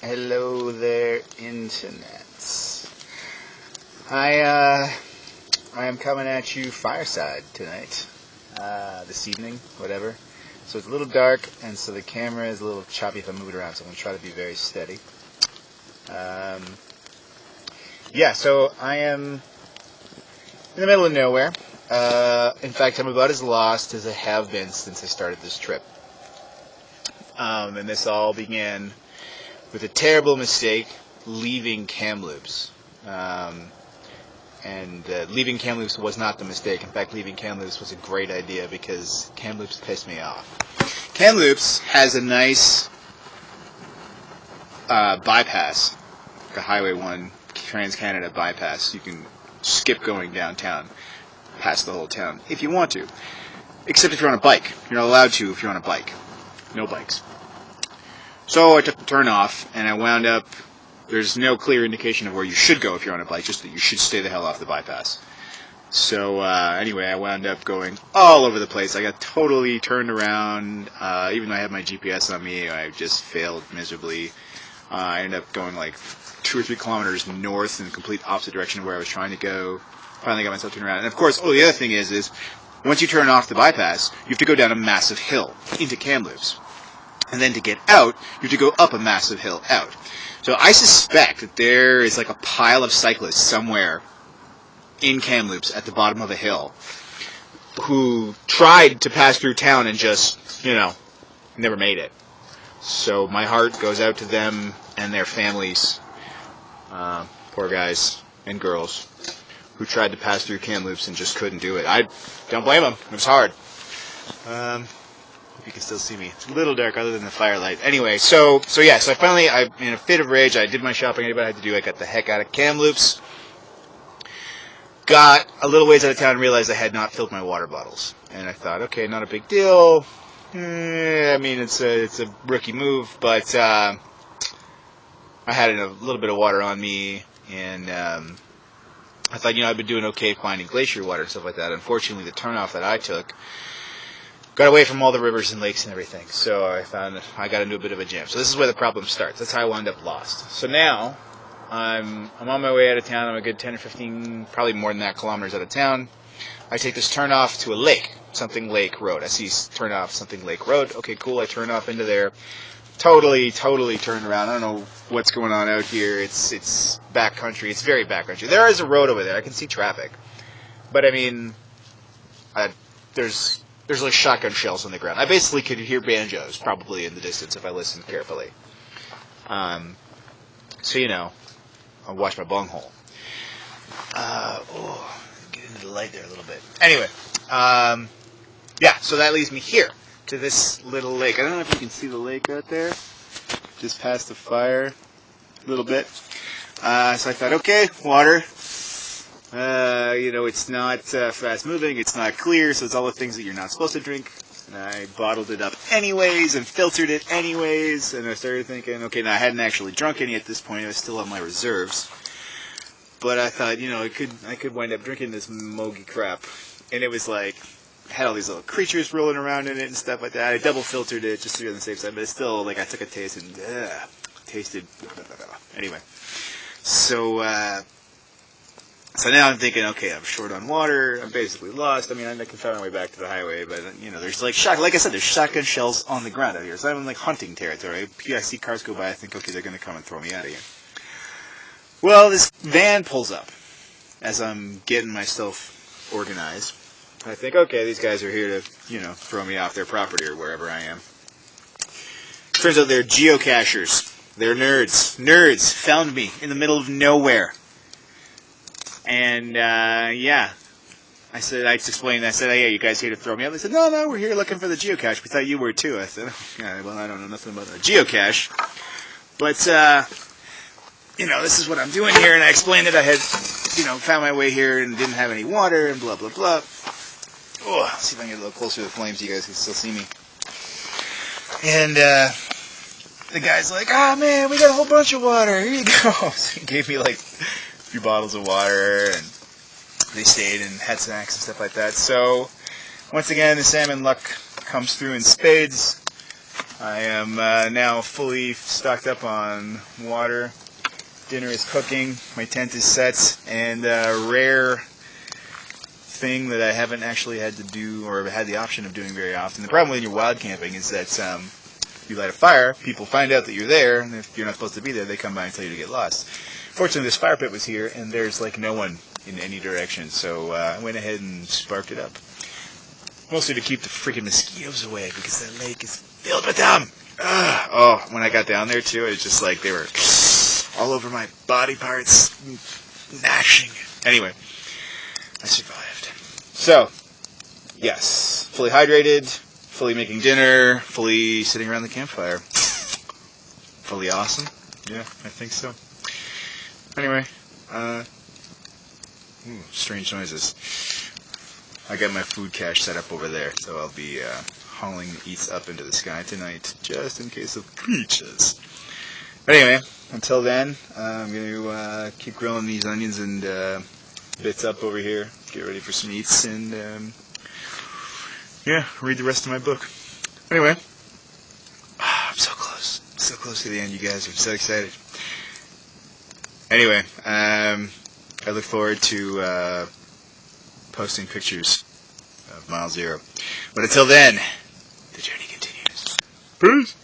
Hello there, Internet. I am coming at you Fireside tonight, this evening, whatever. So it's a little dark, and so the camera is a little choppy if I move it around, so I'm going to try to be very steady. So I am in the middle of nowhere. In fact, I'm about as lost as I have been since I started this trip. And this all began with a terrible mistake, leaving Kamloops. Leaving Kamloops was not the mistake. In fact, leaving Kamloops was a great idea because Kamloops pissed me off. Kamloops has a nice bypass, like a Highway 1 Trans-Canada bypass. You can skip going downtown, past the whole town, if you want to. Except if you're on a bike. You're not allowed to if you're on a bike. No bikes. So I took the turn off, and I wound up, there's no clear indication of where you should go if you're on a bike, just that you should stay the hell off the bypass. So anyway, I wound up going all over the place. I got totally turned around. Even though I had my GPS on me, I just failed miserably. I ended up going like 2 or 3 kilometers north in the complete opposite direction of where I was trying to go. Finally got myself turned around. And of course, the other thing is once you turn off the bypass, you have to go down a massive hill into Kamloops. And then to get out, you have to go up a massive hill out. So I suspect that there is like a pile of cyclists somewhere in Kamloops at the bottom of a hill who tried to pass through town and just, never made it. So my heart goes out to them and their families, poor guys and girls, who tried to pass through Kamloops and just couldn't do it. I don't blame them. It was hard. You can still see me. It's a little dark other than the firelight. Anyway, so I finally, in a fit of rage, I did my shopping I had to do. I got the heck out of Kamloops. Got a little ways out of town and realized I had not filled my water bottles. And I thought, okay, not a big deal. It's a rookie move, but I had a little bit of water on me, and I thought, I've been doing okay finding glacier water and stuff like that. Unfortunately, the turnoff that I took got away from all the rivers and lakes and everything, so I found I got into a bit of a jam. So this is where the problem starts. That's how I wound up lost. So now I'm on my way out of town. I'm a good 10 or 15, probably more than that, kilometers out of town. I take this turn off to a lake, something Lake Road. I see turn off something Lake Road. Okay, cool. I turn off into there. Totally turned around. I don't know what's going on out here. It's backcountry. It's very backcountry. There is a road over there. I can see traffic, but there's like shotgun shells on the ground. I basically could hear banjos probably in the distance if I listened carefully. I'll watch my bunghole. Get into the light there a little bit. Anyway, so that leads me here to this little lake. I don't know if you can see the lake out there, just past the fire a little bit. So I thought, okay, water. It's not fast moving, it's not clear, so it's all the things that you're not supposed to drink. And I bottled it up anyways and filtered it anyways, and I started thinking, okay, now I hadn't actually drunk any at this point, I was still on my reserves. But I thought, I could wind up drinking this mogy crap. And it was like, had all these little creatures rolling around in it and stuff like that. I double filtered it just to be on the safe side, but it's still, I took a taste and, tasted, anyway. So now I'm thinking, okay, I'm short on water, I'm basically lost. I can find my way back to the highway, but, there's like I said, there's shotgun shells on the ground out here, so I'm in like hunting territory. I see cars go by, I think, okay, they're going to come and throw me out of here. Well, this van pulls up as I'm getting myself organized. I think, okay, these guys are here to, throw me off their property or wherever I am. Turns out they're geocachers. They're nerds. Nerds found me in the middle of nowhere. And, I explained, hey, you guys here to throw me out? They said, no, we're here looking for the geocache. We thought you were too. I said, well, I don't know nothing about a geocache. But, this is what I'm doing here. And I explained that I had, found my way here and didn't have any water and blah, blah, blah. Oh, let's see if I can get a little closer to the flames so you guys can still see me. And, the guy's like, oh, man, we got a whole bunch of water. Here you go. So he gave me, a few bottles of water, and they stayed and had snacks and stuff like that. So once again, the salmon luck comes through in spades. I am now fully stocked up on water. Dinner is cooking. My tent is set. And a rare thing that I haven't actually had to do or had the option of doing very often. The problem with your wild camping is that you light a fire, people find out that you're there, and if you're not supposed to be there, they come by and tell you to get lost. Fortunately, this fire pit was here, and there's like no one in any direction, so I went ahead and sparked it up. Mostly to keep the freaking mosquitoes away, because that lake is filled with them! Oh, when I got down there, too, it was just like they were all over my body parts, gnashing. Anyway, I survived. So, yes, fully hydrated, fully making dinner, fully sitting around the campfire. Fully awesome? Yeah, I think so. Anyway, strange noises. I got my food cache set up over there, so I'll be hauling the eats up into the sky tonight, just in case of creatures. But anyway, until then, I'm going to keep grilling these onions and bits up over here, get ready for some eats, and read the rest of my book. Anyway, I'm so close to the end, you guys. I'm so excited. Anyway, I look forward to posting pictures of Mile Zero. But until then, the journey continues. Peace!